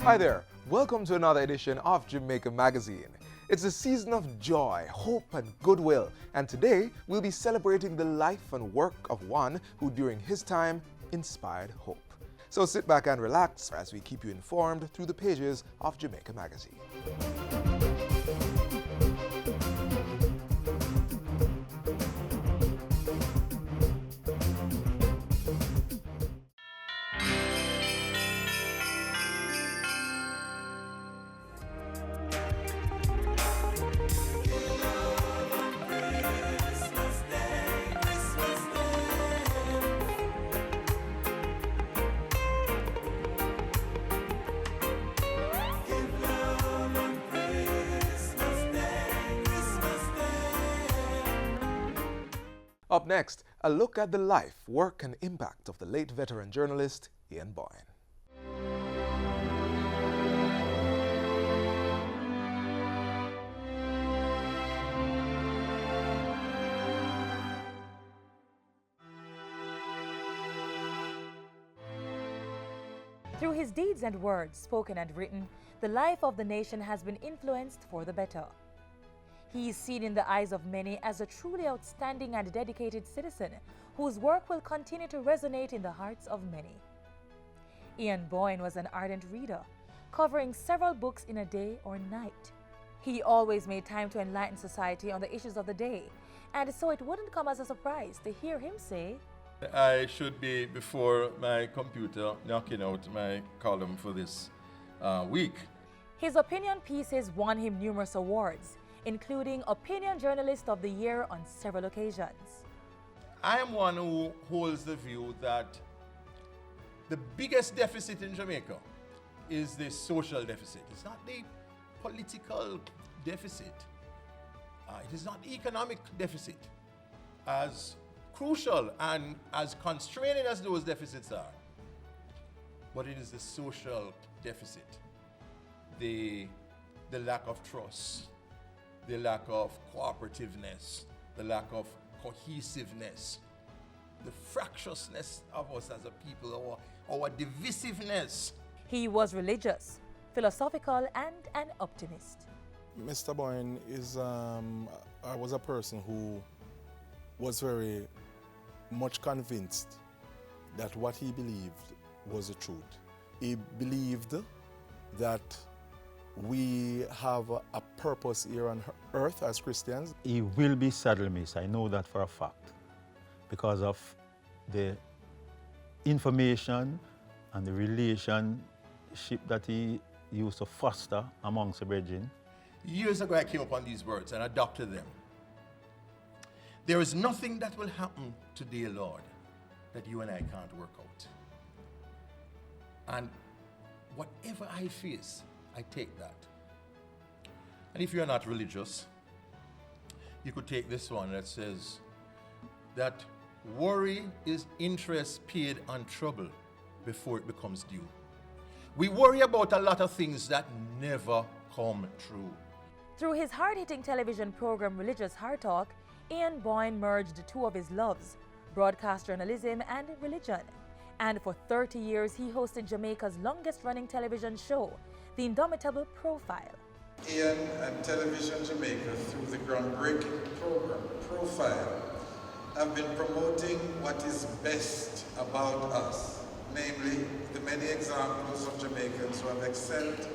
Hi there, welcome to another edition of Jamaica Magazine. It's a season of joy, hope and goodwill, and today we'll be celebrating the life and work of one who during his time inspired hope. So sit back and relax as we keep you informed through the pages of Jamaica Magazine. Up next, a look at the life, work and impact of the late veteran journalist Ian Boyne. Through his deeds and words, spoken and written, the life of the nation has been influenced for the better. He is seen in the eyes of many as a truly outstanding and dedicated citizen whose work will continue to resonate in the hearts of many. Ian Boyne was an ardent reader, covering several books in a day or night. He always made time to enlighten society on the issues of the day, and so it wouldn't come as a surprise to hear him say, I should be before my computer knocking out my column for this week. His opinion pieces won him numerous awards, including Opinion Journalist of the Year on several occasions. I am one who holds the view that the biggest deficit in Jamaica is the social deficit. It's not the political deficit. It is not the economic deficit. As crucial and as constraining as those deficits are, but it is the social deficit, the lack of trust, the lack of cooperativeness, the lack of cohesiveness, the fractiousness of us as a people, our divisiveness. He was religious, philosophical, and an optimist. Mr. Boyne was a person who was very much convinced that what he believed was the truth. He believed that we have a purpose here on earth as Christians. He will be sadly missed, I know that for a fact, because of the information and the relationship that he used to foster amongst the brethren. Years ago I came upon these words and adopted them. There is nothing that will happen today, Lord, that you and I can't work out. And whatever I face, I take that. And if you're not religious, you could take this one that says that worry is interest paid on trouble before it becomes due. We worry about a lot of things that never come true. Through his hard-hitting television program Religious Hard Talk, Ian Boyne merged two of his loves, broadcast journalism and religion. And for 30 years, he hosted Jamaica's longest-running television show, The Indomitable Profile. Ian and Television Jamaica, through the groundbreaking program Profile, have been promoting what is best about us, namely the many examples of Jamaicans who have excelled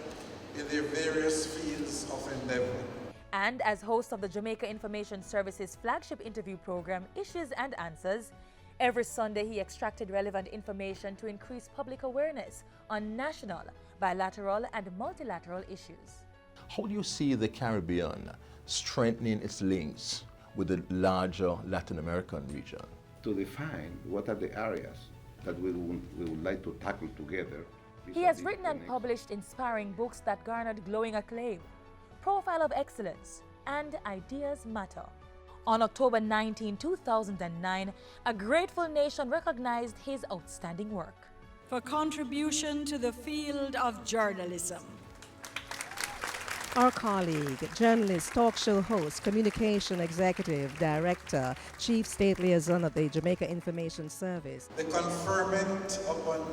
in their various fields of endeavor. And as host of the Jamaica Information Service's flagship interview program, Issues and Answers, every Sunday he extracted relevant information to increase public awareness on national, bilateral and multilateral issues. How do you see the Caribbean strengthening its links with the larger Latin American region? To define what are the areas that we would like to tackle together. He has written and published inspiring books that garnered glowing acclaim, Profile of Excellence and Ideas Matter. On October 19, 2009, a grateful nation recognized his outstanding work. For contribution to the field of journalism. Our colleague, journalist, talk show host, communication executive, director, chief state liaison of the Jamaica Information Service. The conferment upon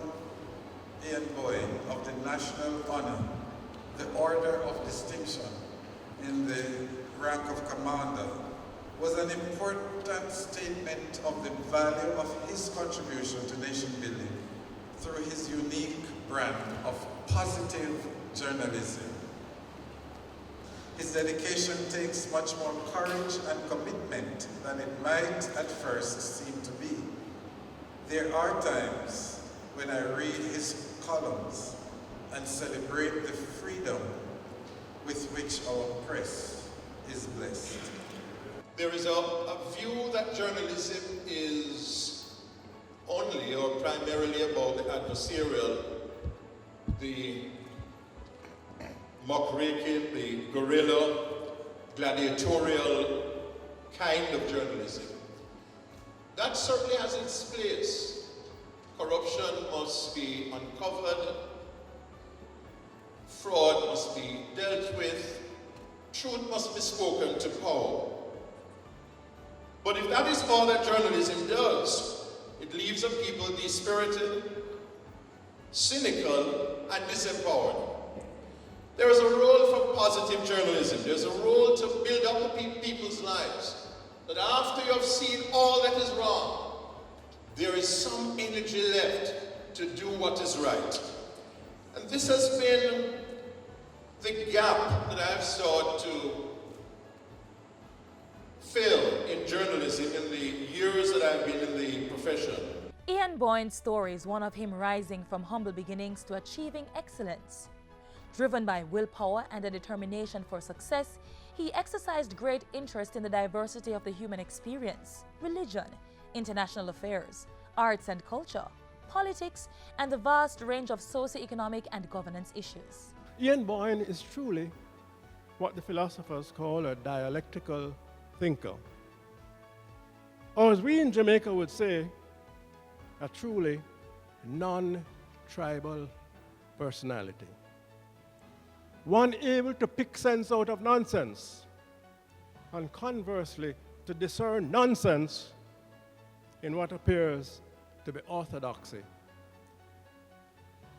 Ian Boyne of the National Honor, the Order of Distinction in the rank of Commander, was an important statement of the value of his contribution to nation building through his unique brand of positive journalism. His dedication takes much more courage and commitment than it might at first seem to be. There are times when I read his columns and celebrate the freedom with which our press is blessed. There is a view that journalism is only or primarily about the adversarial, the muckraking, the guerrilla, gladiatorial kind of journalism. That certainly has its place. Corruption must be uncovered, fraud must be dealt with, truth must be spoken to power. But if that is all that journalism does, it leaves a people dispirited, cynical, and disempowered. There is a role for positive journalism. There's a role to build up the people's lives. That after you have seen all that is wrong, there is some energy left to do what is right. And this has been the gap that I've sought to fill in journalism in the years that I've been in the profession. Ian Boyne's story is one of him rising from humble beginnings to achieving excellence. Driven by willpower and a determination for success, he exercised great interest in the diversity of the human experience, religion, international affairs, arts and culture, politics, and the vast range of socio-economic and governance issues. Ian Boyne is truly what the philosophers call a dialectical thinker. Or as we in Jamaica would say, a truly non-tribal personality. One able to pick sense out of nonsense, and conversely, to discern nonsense in what appears to be orthodoxy,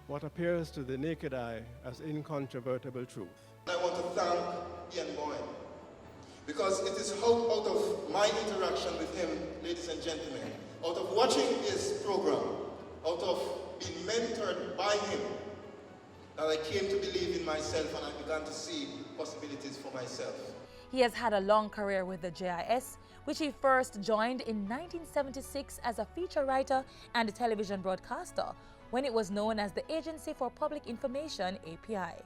what appears to the naked eye as incontrovertible truth. I want to thank Ian Boyne, because it is out of my interaction with him, ladies and gentlemen, out of watching his program, out of being mentored by him, that I came to believe in myself and I began to see possibilities for myself. He has had a long career with the JIS, which he first joined in 1976 as a feature writer and a television broadcaster, when it was known as the Agency for Public Information, API.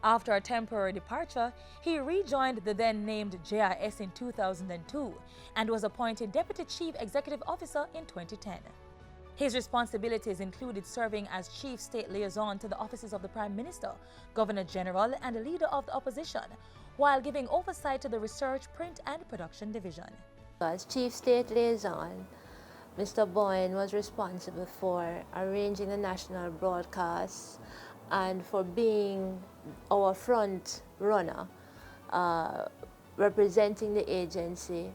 After a temporary departure, he rejoined the then named JIS in 2002 and was appointed Deputy Chief Executive Officer in 2010. His responsibilities included serving as Chief State Liaison to the offices of the Prime Minister, Governor General, and a Leader of the Opposition, while giving oversight to the Research, Print and Production Division. As Chief State Liaison, Mr. Boyne was responsible for arranging the national broadcasts and for being our front runner, representing the agency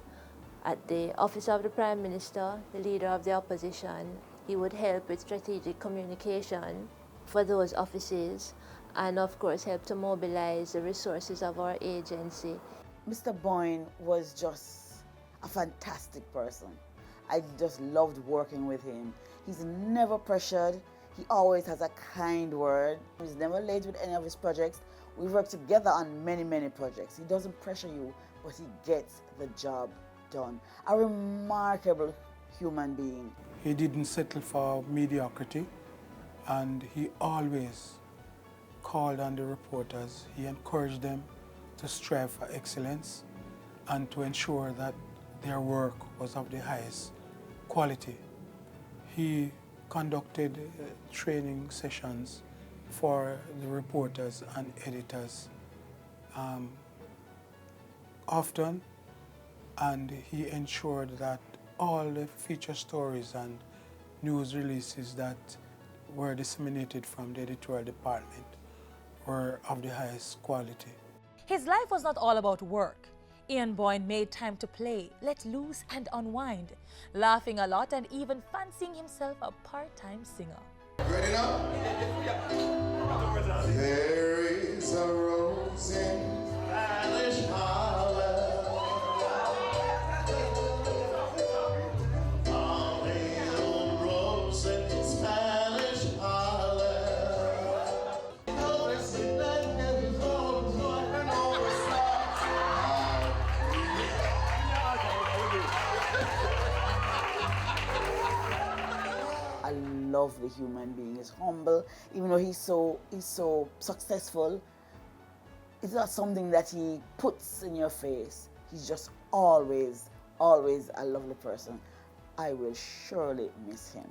at the Office of the Prime Minister, the Leader of the Opposition. He would help with strategic communication for those offices and of course help to mobilize the resources of our agency. Mr. Boyne was just a fantastic person. I just loved working with him. He's never pressured. He always has a kind word. He's never late with any of his projects. We work together on many, many projects. He doesn't pressure you, but he gets the job done. A remarkable human being. He didn't settle for mediocrity, and he always called on the reporters. He encouraged them to strive for excellence and to ensure that their work was of the highest quality. He conducted training sessions for the reporters and editors often, and he ensured that all the feature stories and news releases that were disseminated from the editorial department were of the highest quality. His life was not all about work. Ian Boyne made time to play, let loose and unwind, laughing a lot and even fancying himself a part-time singer. ready now? There is a rose in Spanish Harlem. A little rose in Spanish Harlem. Notice it that never goes on over I love the human being. He's humble, even though he's so successful. It's not something that he puts in your face. He's just always a lovely person. I will surely miss him.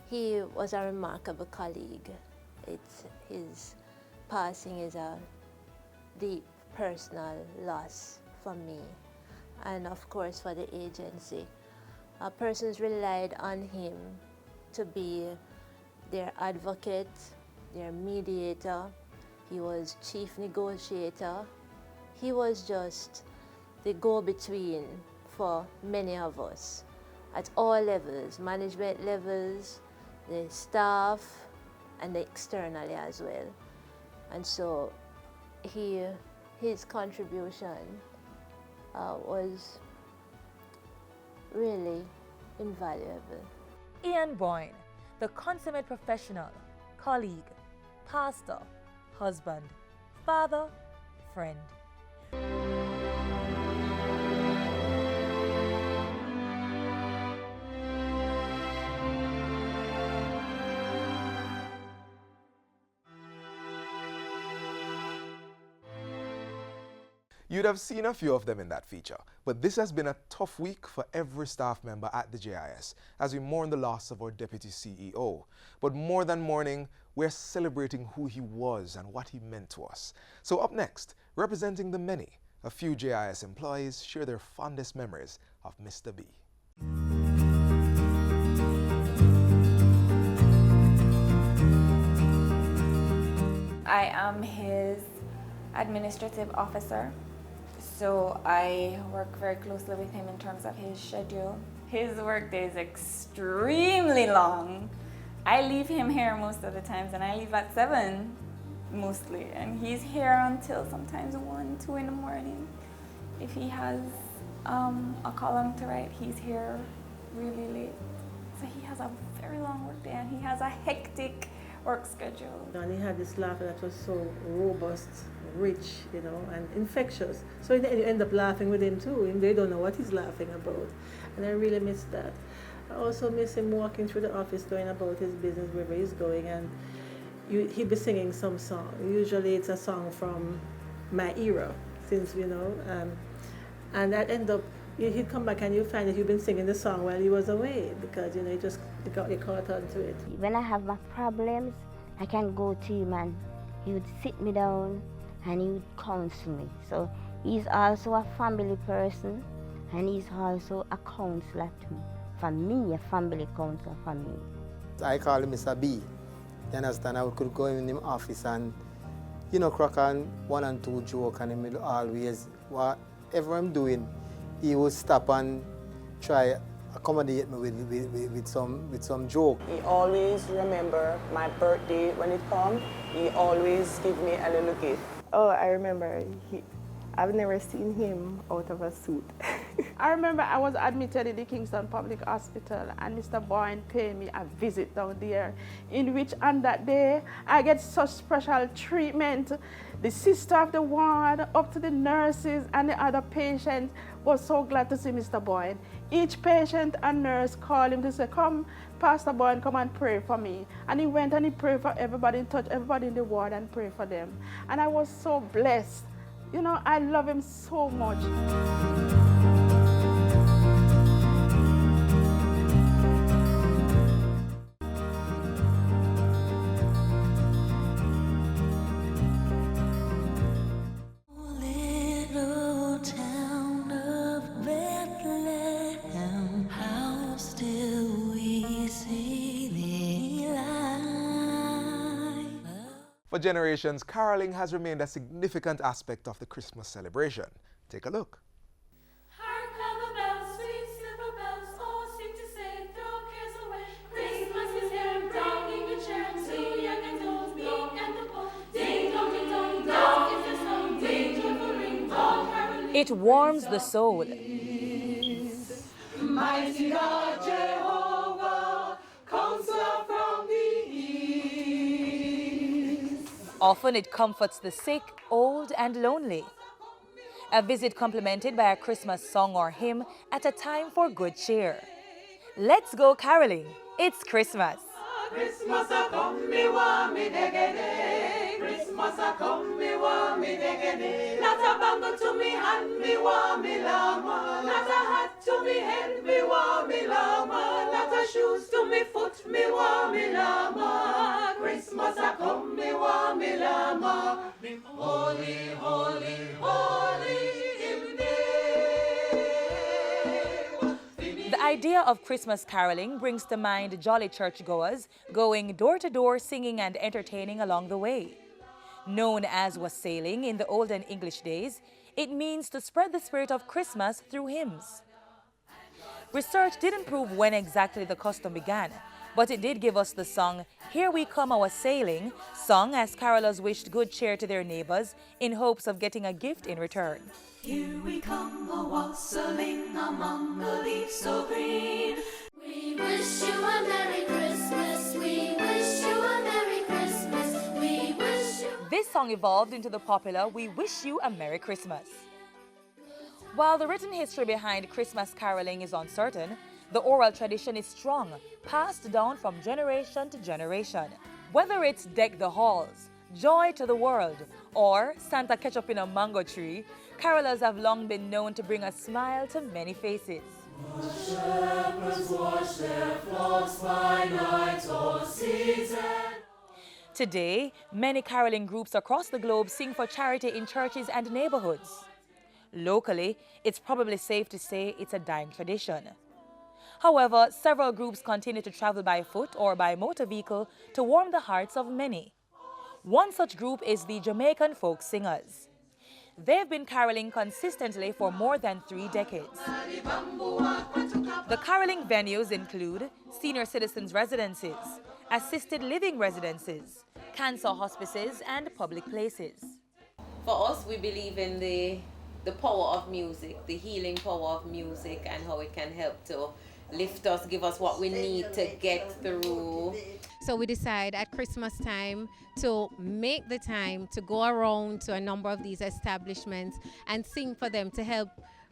He was a remarkable colleague. His passing is a deep personal loss for me, and of course for the agency. Persons relied on him to be their advocate, their mediator. He was chief negotiator. He was just the go-between for many of us at all levels, management levels, the staff, and externally as well. And so his contribution was really invaluable. Ian Boyne, the consummate professional, colleague, pastor, husband, father, friend. You'd have seen a few of them in that feature, but this has been a tough week for every staff member at the JIS as we mourn the loss of our Deputy CEO. But more than mourning, we're celebrating who he was and what he meant to us. So up next, representing the many, a few JIS employees share their fondest memories of Mr. B. I am his administrative officer. So I work very closely with him in terms of his schedule. His work day is extremely long. I leave him here most of the times, and I leave at 7 mostly. And he's here until sometimes 1, 2 in the morning. If he has a column to write, he's here really late. So he has a very long work day, and he has a hectic work schedule. And he had this laughter that was so robust, rich, you know, and infectious. So you end up laughing with him too, and they don't know what he's laughing about. And I really miss that. I also miss him walking through the office, going about his business wherever he's going, and he'd be singing some song. Usually it's a song from my era, since, you know, and that end up, he'd come back and you'd find that you've been singing the song while he was away, because, you know, you caught on to it. When I have my problems, I can go to him and he would sit me down and he would counsel me. So he's also a family person, and he's also a counselor too. For me, a family counselor for me. I call him Mr. B. You understand? I could go in the office and, you know, crack on 1 and 2 joke, and he would always, whatever I'm doing, he would stop and try accommodate me with some joke. He always remember my birthday when it comes. He always give me a little gift. Oh, I remember. I've never seen him out of a suit. I remember I was admitted in the Kingston Public Hospital, and Mr. Boyne paid me a visit down there, in which on that day I get such special treatment. The sister of the ward, up to the nurses and the other patients, was so glad to see Mr. Boyne. Each patient and nurse called him to say, "Come, Pastor Boyne, come and pray for me." And he went and he prayed for everybody, and touched everybody in the ward and prayed for them. And I was so blessed. You know, I love him so much. For generations, caroling has remained a significant aspect of the Christmas celebration. Take a look. It warms the soul. Mighty God Jehovah, counselor from the east. Often it comforts the sick, old and lonely. A visit complemented by a Christmas song or hymn at a time for good cheer. Let's go caroling. It's Christmas. Christmas a come, me want me degede. Christmas a come, me want me degede. Not a bangle to me hand, me want me lama. Not a hat to me head, me want me lama. Not a shoes to me foot, me want me lama. Christmas a come, me want me lama. Holy, holy, holy him name. The idea of Christmas caroling brings to mind jolly churchgoers going door to door singing and entertaining along the way. Known as wassailing in the olden English days, it means to spread the spirit of Christmas through hymns. Research didn't prove when exactly the custom began, but it did give us the song Here We Come Our Sailing, sung as carolers wished good cheer to their neighbors in hopes of getting a gift in return. Here we come a-wassailing among the leaves so green. We wish you a Merry Christmas. We wish you a Merry Christmas. We wish you. This song evolved into the popular We Wish You a Merry Christmas. While the written history behind Christmas caroling is uncertain, the oral tradition is strong, passed down from generation to generation. Whether it's Deck the Halls, Joy to the World, or Santa Ketchup in a Mango Tree, carolers have long been known to bring a smile to many faces. Shepherds wash their flocks by night or season. Today, many caroling groups across the globe sing for charity in churches and neighborhoods. Locally, it's probably safe to say it's a dying tradition. However, several groups continue to travel by foot or by motor vehicle to warm the hearts of many. One such group is the Jamaican Folk Singers. They've been caroling consistently for more than 3 decades. The caroling venues include senior citizens' residences, assisted living residences, cancer hospices, and public places. For us, we believe in the power of music, the healing power of music, and how it can help to lift us, give us what we need to get through. So we decide at Christmas time to make the time to go around to a number of these establishments and sing for them to help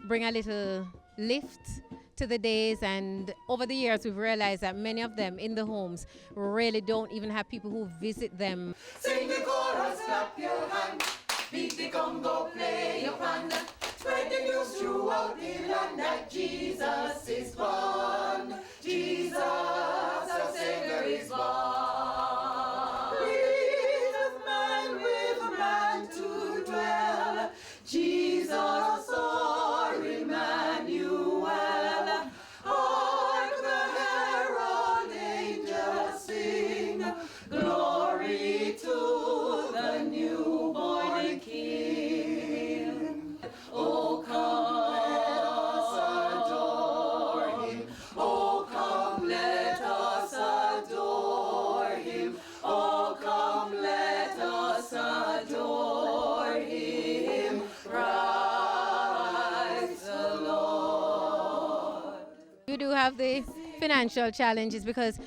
bring a little lift to the days. And over the years, we've realized that many of them in the homes really don't even have people who visit them. Sing the chorus, clap your hands, beat the congo, play your pan, spread the news throughout the land that Jesus is born. Jesus, our Savior, is born. With man to dwell, Jesus or Emmanuel. Hark the herald angels sing, glory to the newborn King. Oh, come, let us adore him. Oh, come, let us adore him. Oh, come, let us adore him. Christ the Lord. We do have the financial challenges because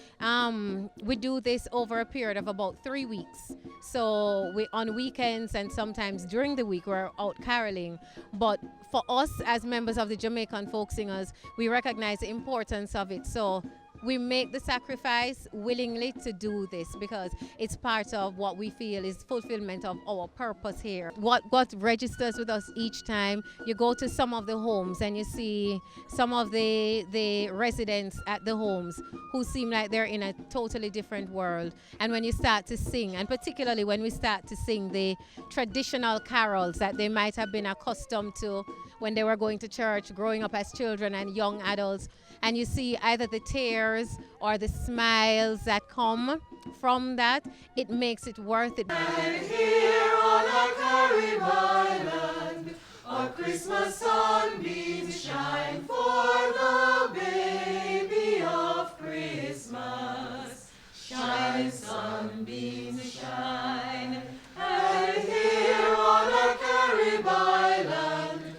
we do this over a period of about 3 weeks. So we on weekends and sometimes during the week we're out caroling. But for us as members of the Jamaican Folk Singers, we recognize the importance of it. So we make the sacrifice willingly to do this because it's part of what we feel is fulfillment of our purpose here. What registers with us each time, you go to some of the homes and you see some of the residents at the homes who seem like they're in a totally different world. And when you start to sing, and particularly when we start to sing the traditional carols that they might have been accustomed to when they were going to church, growing up as children and young adults, and you see either the tears or the smiles that come from that, it makes it worth it. And here on our Carib Island, our Christmas sunbeams shine for the baby of Christmas. Shine, sunbeams, shine. And here on our Carib Island,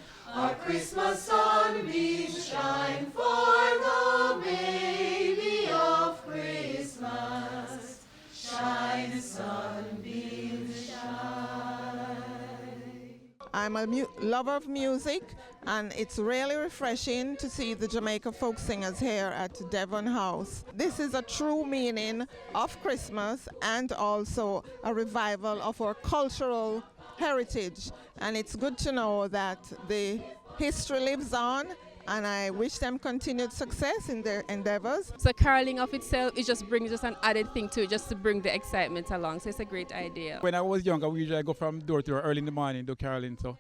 I'm a lover of music, and it's really refreshing to see the Jamaica folk singers here at Devon House. This is a true meaning of Christmas and also a revival of our cultural heritage, and it's good to know that the history lives on, and I wish them continued success in their endeavors. So caroling of itself, it just brings just an added thing to it, just to bring the excitement along. So it's a great idea. When I was younger, we usually go from door to door early in the morning do caroling, so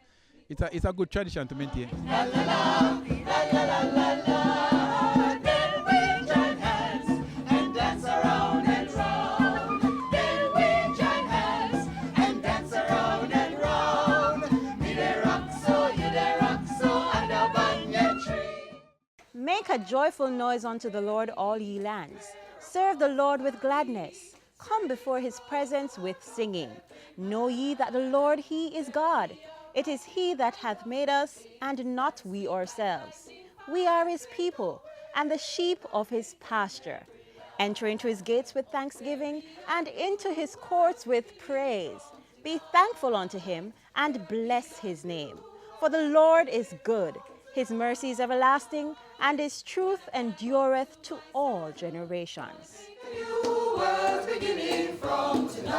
it's a good tradition to maintain. La la la, la la la la. Then we join hands and dance around and round. Then we join hands and dance around and round. Me dey rock so, you dey rock so, and a banyan tree. Make a joyful noise unto the Lord, all ye lands. Serve the Lord with gladness. Come before his presence with singing. Know ye that the Lord, he is God. It is he that hath made us, and not we ourselves. We are his people, and the sheep of his pasture. Enter into his gates with thanksgiving, and into his courts with praise. Be thankful unto him, and bless his name. For the Lord is good, his mercy is everlasting, and his truth endureth to all generations. New world beginning from tonight.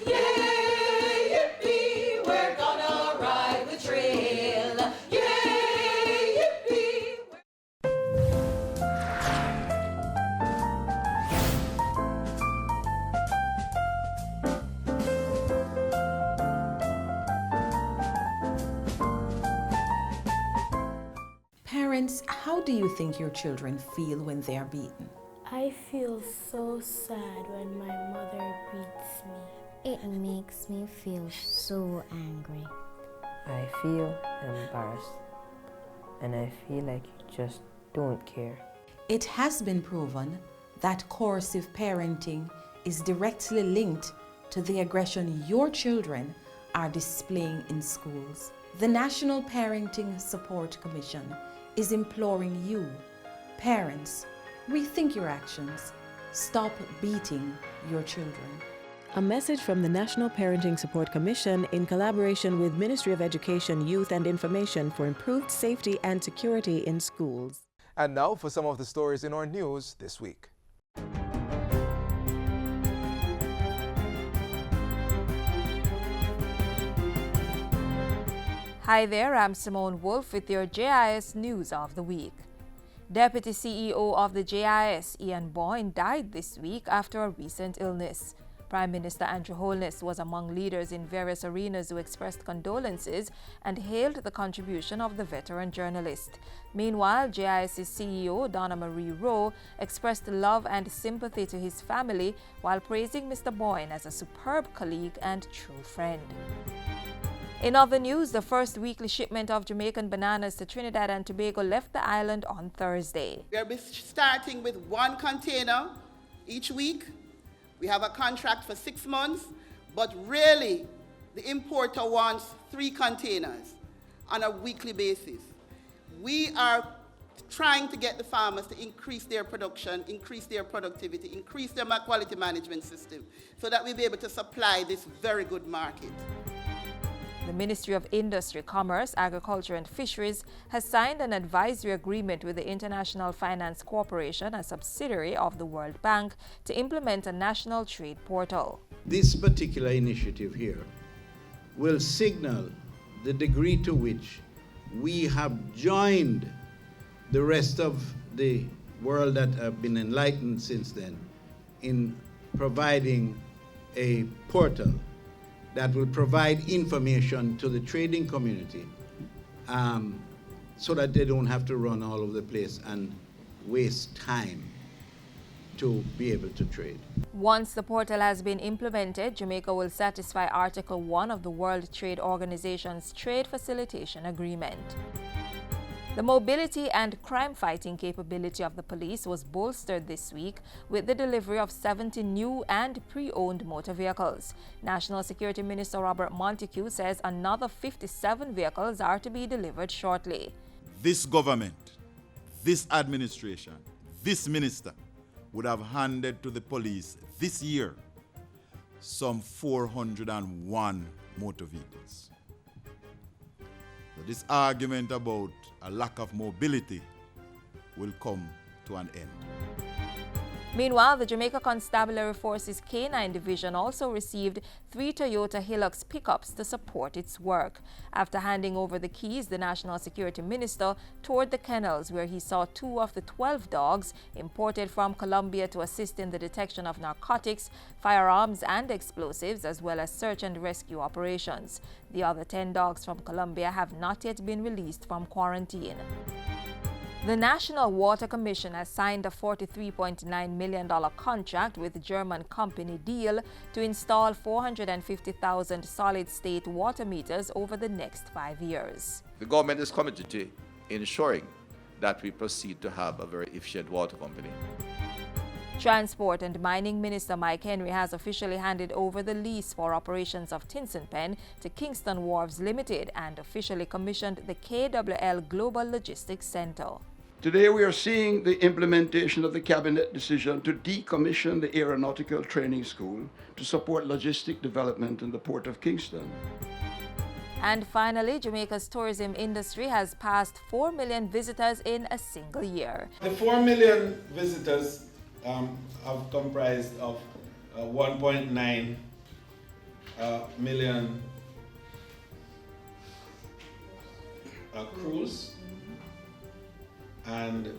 Yay, yippee, we're gonna ride the trail. Yay, yippee. Parents, how do you think your children feel when they are beaten? I feel so sad when my mother beats me. It makes me feel so angry. I feel embarrassed, and I feel like you just don't care. It has been proven that coercive parenting is directly linked to the aggression your children are displaying in schools. The National Parenting Support Commission is imploring you, parents, rethink your actions. Stop beating your children. A message from the National Parenting Support Commission in collaboration with Ministry of Education, Youth and Information for improved safety and security in schools. And now for some of the stories in our news this week. Hi there, I'm Simone Wolf with your JIS News of the Week. Deputy CEO of the JIS, Ian Boyne, died this week after a recent illness. Prime Minister Andrew Holness was among leaders in various arenas who expressed condolences and hailed the contribution of the veteran journalist. Meanwhile, JIS's CEO, Donna Marie Rowe, expressed love and sympathy to his family while praising Mr. Boyne as a superb colleague and true friend. In other news, the first weekly shipment of Jamaican bananas to Trinidad and Tobago left the island on Thursday. We'll be starting with 1 container each week. We have a contract for 6 months, but really the importer wants 3 containers on a weekly basis. We are trying to get the farmers to increase their production, increase their productivity, increase their quality management system so that we'll be able to supply this very good market. The Ministry of Industry, Commerce, Agriculture and Fisheries has signed an advisory agreement with the International Finance Corporation, a subsidiary of the World Bank, to implement a national trade portal. This particular initiative here will signal the degree to which we have joined the rest of the world that have been enlightened since then in providing a portal that will provide information to the trading community so that they don't have to run all over the place and waste time to be able to trade. Once the portal has been implemented, Jamaica will satisfy Article 1 of the World Trade Organization's Trade Facilitation Agreement. The mobility and crime-fighting capability of the police was bolstered this week with the delivery of 70 new and pre-owned motor vehicles. National Security Minister Robert Montego says another 57 vehicles are to be delivered shortly. This government, this administration, this minister would have handed to the police this year some 401 motor vehicles. So this argument about a lack of mobility will come to an end. Meanwhile, the Jamaica Constabulary Force's K9 Division also received 3 Toyota Hilux pickups to support its work. After handing over the keys, the National Security Minister toured the kennels where he saw 2 of the 12 dogs imported from Colombia to assist in the detection of narcotics, firearms and explosives, as well as search and rescue operations. The other 10 dogs from Colombia have not yet been released from quarantine. The National Water Commission has signed a $43.9 million contract with German company Deal to install 450,000 solid-state water meters over the next 5 years. The government is committed to ensuring that we proceed to have a very efficient water company. Transport and Mining Minister Mike Henry has officially handed over the lease for operations of Tinson Pen to Kingston Wharves Limited and officially commissioned the KWL Global Logistics Center. Today we are seeing the implementation of the Cabinet decision to decommission the Aeronautical Training School to support logistic development in the Port of Kingston. And finally, Jamaica's tourism industry has passed 4 million visitors in a single year. The 4 million visitors have comprised of 1.9 million cruise and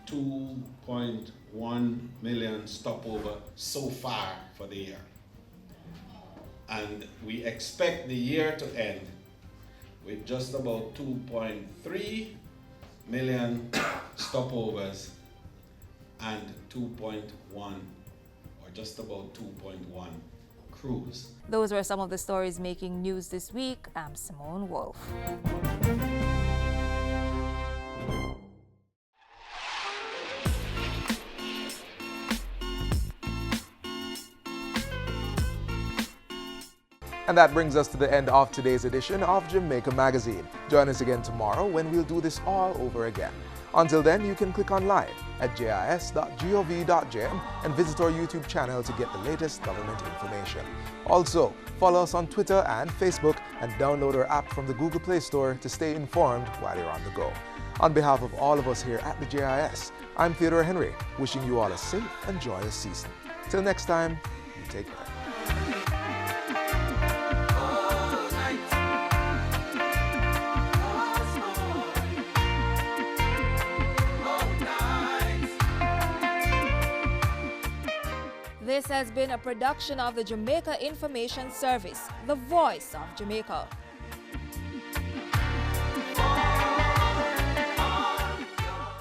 2.1 million stopover so far for the year. And we expect the year to end with just about 2.3 million stopovers and 2.1 or just about 2.1 cruise. Those were some of the stories making news this week. I'm Simone Wolf. And that brings us to the end of today's edition of Jamaica Magazine. Join us again tomorrow when we'll do this all over again. Until then, you can click online at jis.gov.jm and visit our YouTube channel to get the latest government information. Also, follow us on Twitter and Facebook and download our app from the Google Play Store to stay informed while you're on the go. On behalf of all of us here at the JIS, I'm Theodore Henry, wishing you all a safe and joyous season. Till next time, you take care. This has been a production of the Jamaica Information Service, the voice of Jamaica.